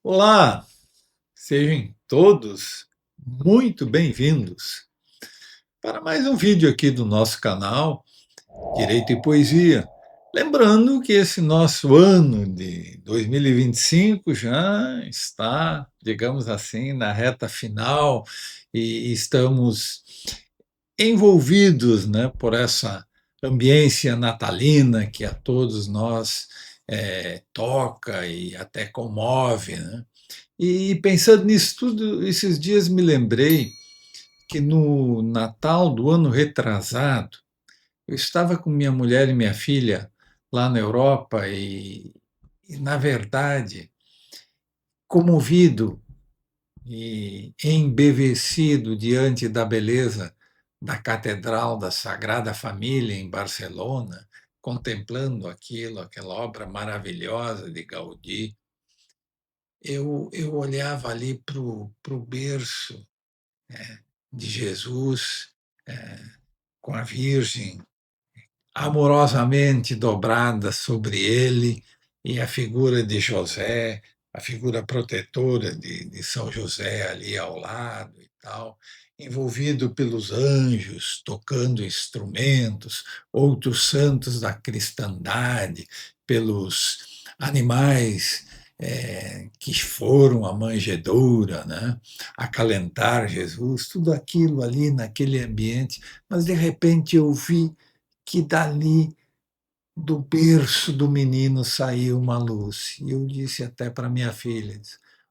Olá, sejam todos muito bem-vindos para mais um vídeo aqui do nosso canal Direito e Poesia. Lembrando que esse nosso ano de 2025 já está, digamos assim, na reta final e estamos envolvidos, né, por essa ambiência natalina que a todos nós toca e até comove, né? E pensando nisso tudo, esses dias me lembrei que no Natal do ano retrasado, eu estava com minha mulher e minha filha lá na Europa e na verdade, comovido e embevecido diante da beleza da Catedral da Sagrada Família em Barcelona, contemplando aquilo, aquela obra maravilhosa de Gaudí, eu olhava ali para o berço de Jesus, eh, com a Virgem amorosamente dobrada sobre ele, e a figura de José, a figura protetora de São José ali ao lado e tal, envolvido pelos anjos, tocando instrumentos, outros santos da cristandade, pelos animais que foram à manjedoura, né? Acalentar Jesus, tudo aquilo ali naquele ambiente, mas de repente eu vi que dali do berço do menino saiu uma luz. E eu disse até para minha filha: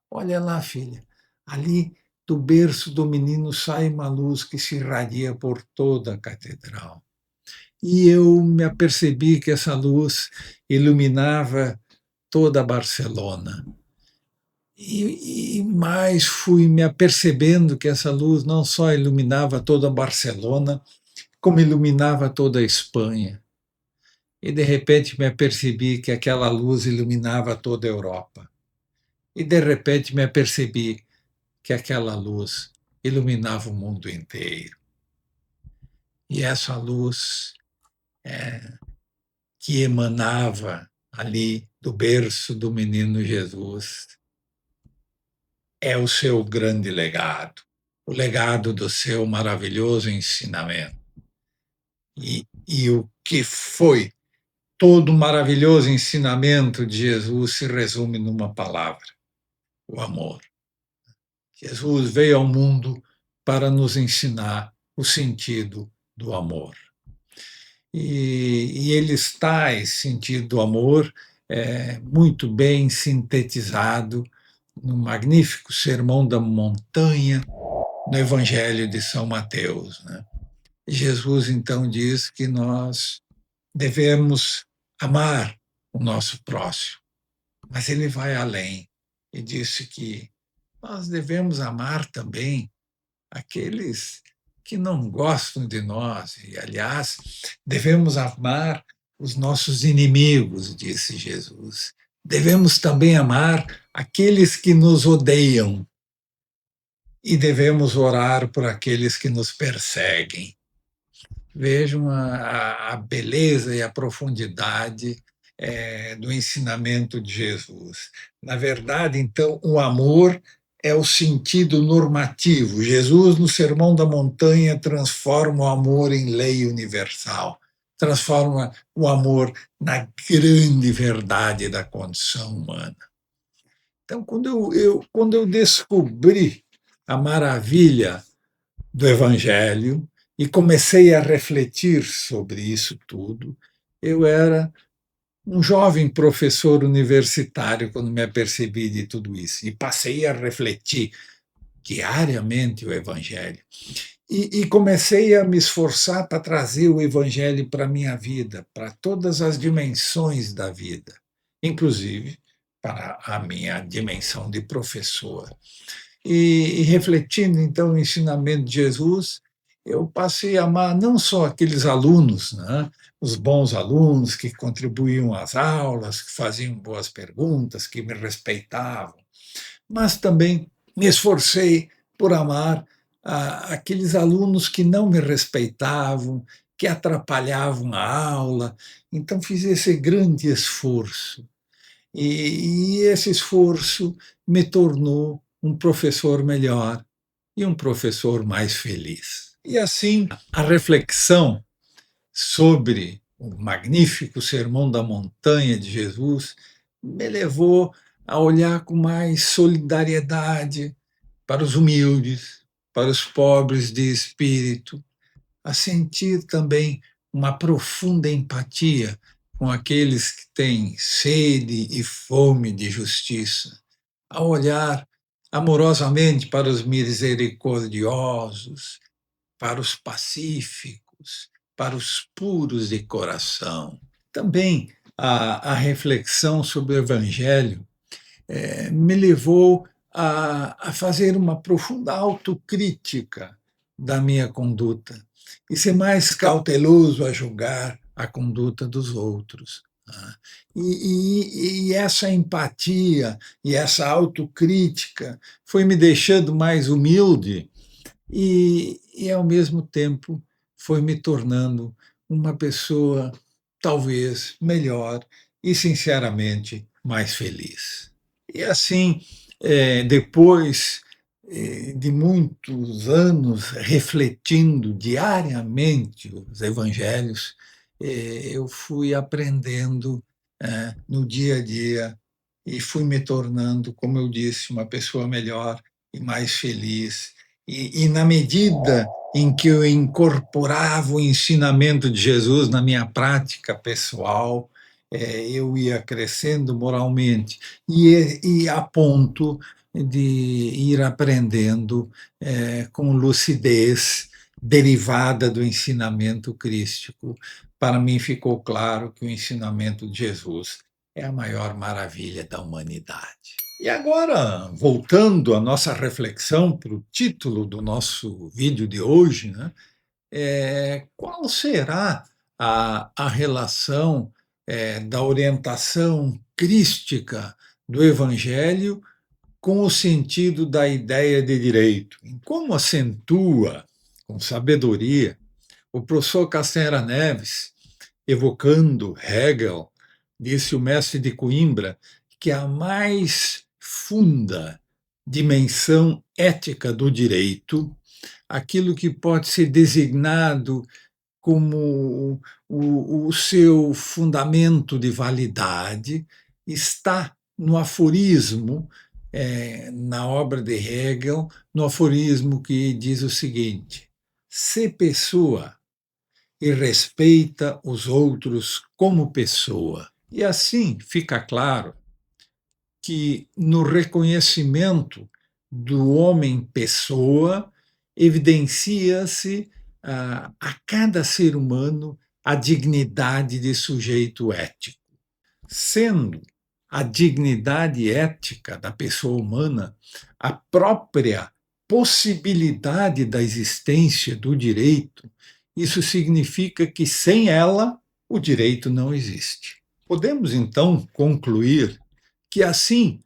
Olha lá, filha, ali do berço do menino sai uma luz que se irradia por toda a catedral. E eu me apercebi que essa luz iluminava toda Barcelona. E mais fui me apercebendo que essa luz não só iluminava toda Barcelona, como iluminava toda a Espanha. E de repente me apercebi que aquela luz iluminava toda a Europa. E de repente me apercebi que aquela luz iluminava o mundo inteiro. E essa luz que emanava ali do berço do menino Jesus é o seu grande legado, o legado do seu maravilhoso ensinamento. E o que foi todo o maravilhoso ensinamento de Jesus se resume numa palavra: o amor. Jesus veio ao mundo para nos ensinar o sentido do amor. E ele está, esse sentido do amor, muito bem sintetizado no magnífico Sermão da Montanha, no Evangelho de São Mateus, né? Jesus, então, diz que nós devemos amar o nosso próximo, mas ele vai além e disse que nós devemos amar também aqueles que não gostam de nós. E, aliás, devemos amar os nossos inimigos, disse Jesus. Devemos também amar aqueles que nos odeiam e devemos orar por aqueles que nos perseguem. Vejam a beleza e a profundidade do ensinamento de Jesus. Na verdade, então, o amor é o sentido normativo. Jesus, no Sermão da Montanha, transforma o amor em lei universal, transforma o amor na grande verdade da condição humana. Então, quando eu descobri a maravilha do Evangelho e comecei a refletir sobre isso tudo, eu era um jovem professor universitário quando me apercebi de tudo isso e passei a refletir diariamente o Evangelho. E comecei a me esforçar para trazer o Evangelho para a minha vida, para todas as dimensões da vida, inclusive para a minha dimensão de professor. E refletindo, então, o ensinamento de Jesus, eu passei a amar não só aqueles alunos, né, os bons alunos que contribuíam às aulas, que faziam boas perguntas, que me respeitavam, mas também me esforcei por amar aqueles alunos que não me respeitavam, que atrapalhavam a aula. Então fiz esse grande esforço. E esse esforço me tornou um professor melhor e um professor mais feliz. E assim, a reflexão sobre o magnífico Sermão da Montanha de Jesus me levou a olhar com mais solidariedade para os humildes, para os pobres de espírito, a sentir também uma profunda empatia com aqueles que têm sede e fome de justiça, a olhar amorosamente para os misericordiosos, para os pacíficos, para os puros de coração. Também a reflexão sobre o Evangelho me levou a fazer uma profunda autocrítica da minha conduta e ser mais cauteloso a julgar a conduta dos outros. Tá? E essa empatia e essa autocrítica foi me deixando mais humilde ao mesmo tempo, foi me tornando uma pessoa talvez melhor e, sinceramente, mais feliz. E assim, depois de muitos anos refletindo diariamente os evangelhos, eu fui aprendendo no dia a dia e fui me tornando, como eu disse, uma pessoa melhor e mais feliz. Na medida em que eu incorporava o ensinamento de Jesus na minha prática pessoal, eu ia crescendo moralmente e a ponto de ir aprendendo com lucidez derivada do ensinamento crístico. Para mim ficou claro que o ensinamento de Jesus é a maior maravilha da humanidade. E agora, voltando à nossa reflexão para o título do nosso vídeo de hoje, né, qual será a relação da orientação crística do Evangelho com o sentido da ideia de direito? Como acentua, com sabedoria, o professor Castanheira Neves, evocando Hegel, disse o mestre de Coimbra, que a mais funda dimensão ética do direito, aquilo que pode ser designado como o seu fundamento de validade, está no aforismo, na obra de Hegel, no aforismo que diz o seguinte: se pessoa e respeita os outros como pessoa. E assim fica claro que no reconhecimento do homem pessoa evidencia-se a cada ser humano a dignidade de sujeito ético, sendo a dignidade ética da pessoa humana a própria possibilidade da existência do direito. Isso significa que sem ela o direito não existe. Podemos então concluir que, assim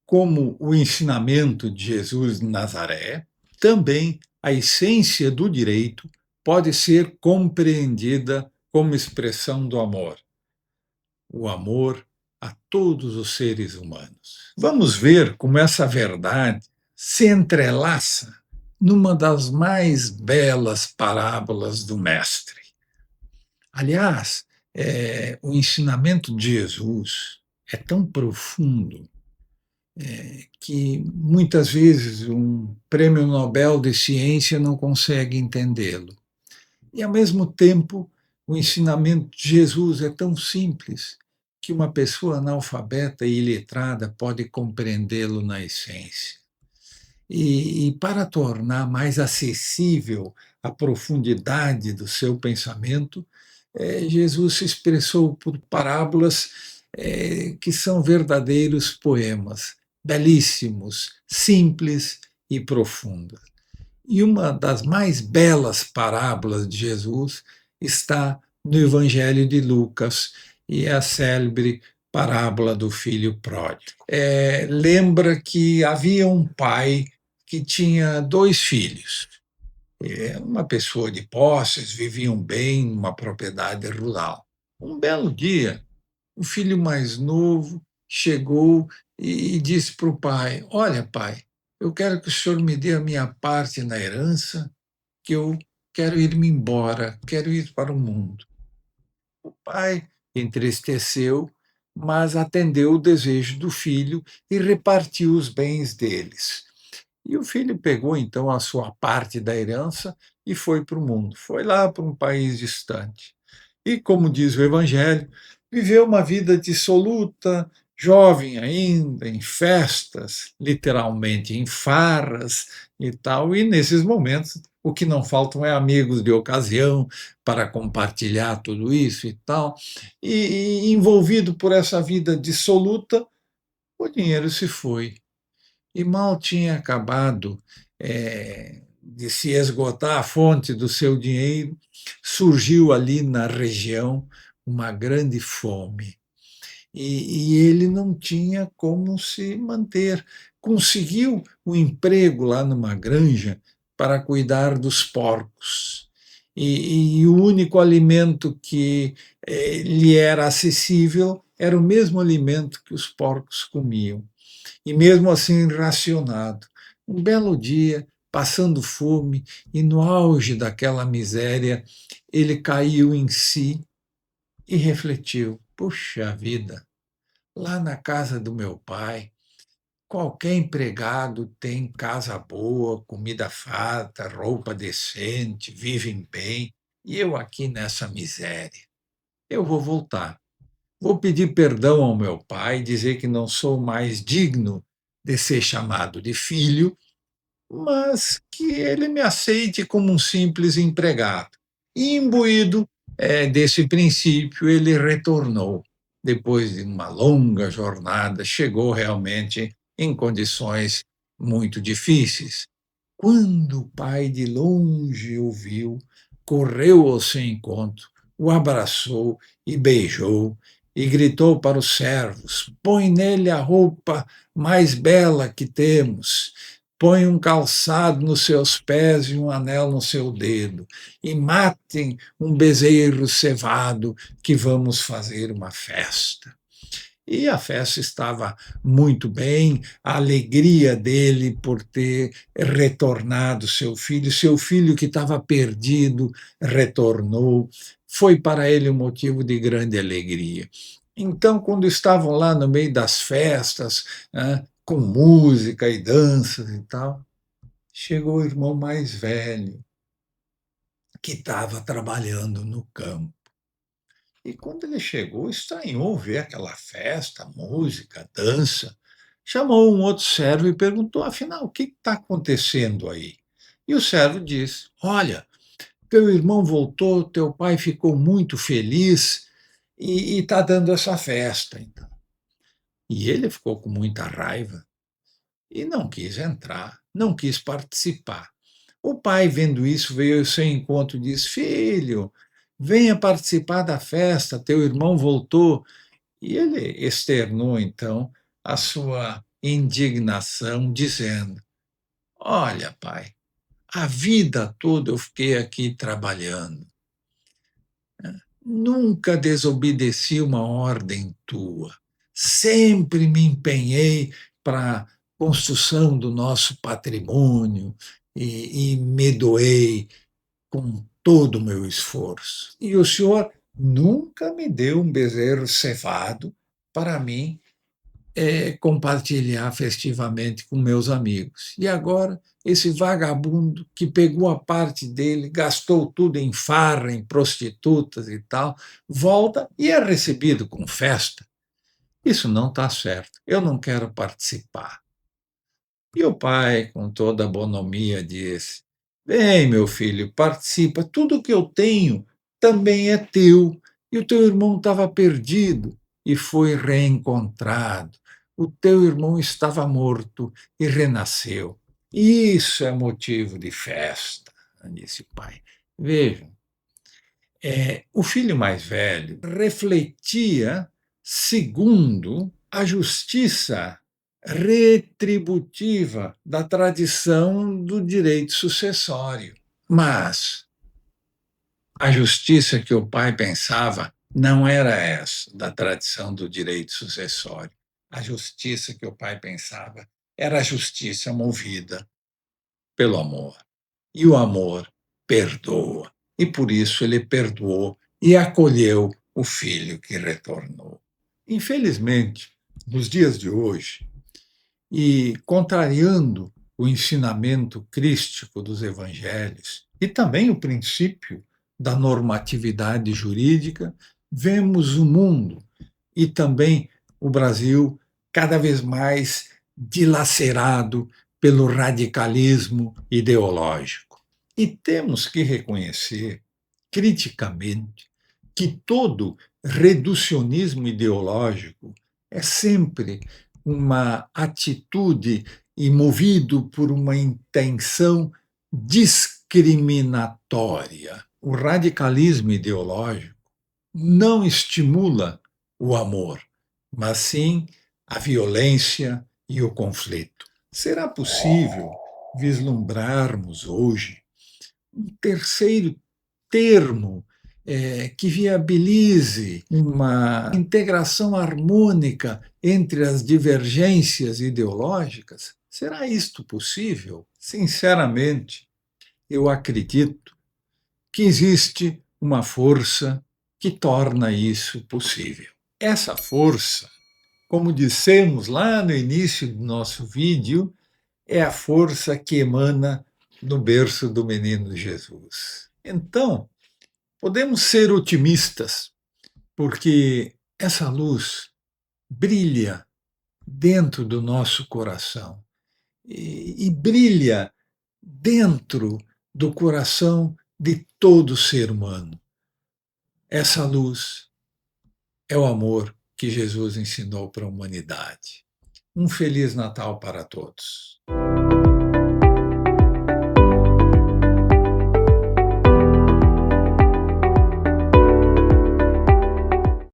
como o ensinamento de Jesus de Nazaré, também a essência do direito pode ser compreendida como expressão do amor, o amor a todos os seres humanos. Vamos ver como essa verdade se entrelaça numa das mais belas parábolas do Mestre. Aliás, o ensinamento de Jesus é tão profundo que muitas vezes um prêmio Nobel de ciência não consegue entendê-lo. E, ao mesmo tempo, o ensinamento de Jesus é tão simples que uma pessoa analfabeta e iletrada pode compreendê-lo na essência. E para tornar mais acessível a profundidade do seu pensamento, Jesus se expressou por parábolas que são verdadeiros poemas, belíssimos, simples e profundos. E uma das mais belas parábolas de Jesus está no Evangelho de Lucas, e é a célebre parábola do filho pródigo. Lembra que havia um pai que tinha dois filhos. Uma pessoa de posses, viviam bem numa propriedade rural. Um belo dia, o filho mais novo chegou e disse para o pai: Olha, pai, eu quero que o senhor me dê a minha parte na herança, que eu quero ir-me embora, quero ir para o mundo. O pai entristeceu, mas atendeu o desejo do filho e repartiu os bens deles. E o filho pegou então a sua parte da herança e foi para o mundo, foi lá para um país distante. E, como diz o Evangelho, viveu uma vida dissoluta, jovem ainda, em festas, literalmente em farras e tal. E nesses momentos, o que não faltam é amigos de ocasião para compartilhar tudo isso e tal. E envolvido por essa vida dissoluta, o dinheiro se foi. E mal tinha acabado de se esgotar a fonte do seu dinheiro, surgiu ali na região uma grande fome. E ele não tinha como se manter. Conseguiu um emprego lá numa granja para cuidar dos porcos. E o único alimento que lhe era acessível era o mesmo alimento que os porcos comiam e mesmo assim racionado. Um belo dia, passando fome e no auge daquela miséria, ele caiu em si e refletiu: puxa vida, lá na casa do meu pai, qualquer empregado tem casa boa, comida farta, roupa decente, vivem bem, e eu aqui nessa miséria. Eu vou voltar. Vou pedir perdão ao meu pai, dizer que não sou mais digno de ser chamado de filho, mas que ele me aceite como um simples empregado. E, imbuído desse princípio, ele retornou. Depois de uma longa jornada, chegou realmente em condições muito difíceis. Quando o pai de longe o viu, correu ao seu encontro, o abraçou e beijou, e gritou para os servos: Põe nele a roupa mais bela que temos, põe um calçado nos seus pés e um anel no seu dedo, e matem um bezerro cevado, que vamos fazer uma festa. E a festa estava muito bem, a alegria dele por ter retornado seu filho que estava perdido, retornou, foi para ele um motivo de grande alegria. Então, quando estavam lá no meio das festas, com música e danças e tal, chegou o irmão mais velho, que estava trabalhando no campo. E quando ele chegou, estranhou ver aquela festa, música, dança. Chamou um outro servo e perguntou: afinal, o que está acontecendo aí? E o servo disse: Olha, teu irmão voltou, teu pai ficou muito feliz e está dando essa festa. Então. E ele ficou com muita raiva e não quis entrar, não quis participar. O pai, vendo isso, veio ao seu encontro e disse: Filho, venha participar da festa, teu irmão voltou. E ele externou, então, a sua indignação, dizendo: Olha, pai, a vida toda eu fiquei aqui trabalhando. Nunca desobedeci uma ordem tua. Sempre me empenhei para a construção do nosso patrimônio e me doei com todo o meu esforço. E o senhor nunca me deu um bezerro cevado para mim compartilhar festivamente com meus amigos. E agora, esse vagabundo que pegou a parte dele, gastou tudo em farra, em prostitutas e tal, volta e é recebido com festa. Isso não está certo. Eu não quero participar. E o pai, com toda a bonomia, disse: Vem, meu filho, participa. Tudo que eu tenho também é teu. E o teu irmão estava perdido e foi reencontrado. O teu irmão estava morto e renasceu. Isso é motivo de festa, disse o pai. Vejam, o filho mais velho refletia segundo a justiça retributiva da tradição do direito sucessório. Mas a justiça que o pai pensava não era essa, da tradição do direito sucessório. a justiça que o Pai pensava era a justiça movida pelo amor. E o amor perdoa. E por isso ele perdoou e acolheu o filho que retornou. Infelizmente, nos dias de hoje, e contrariando o ensinamento crístico dos evangelhos e também o princípio da normatividade jurídica, vemos o mundo e também o Brasil cada vez mais dilacerado pelo radicalismo ideológico. E temos que reconhecer criticamente que todo reducionismo ideológico é sempre uma atitude e movido por uma intenção discriminatória. O radicalismo ideológico não estimula o amor, mas sim a violência e o conflito. Será possível vislumbrarmos hoje um terceiro termo que viabilize uma integração harmônica entre as divergências ideológicas? Será isto possível? Sinceramente, eu acredito que existe uma força que torna isso possível. Essa força, como dissemos lá no início do nosso vídeo, é a força que emana do berço do menino Jesus. Então, podemos ser otimistas, porque essa luz brilha dentro do nosso coração e brilha dentro do coração de todo ser humano. Essa luz é o amor que Jesus ensinou para a humanidade. Um Feliz Natal para todos.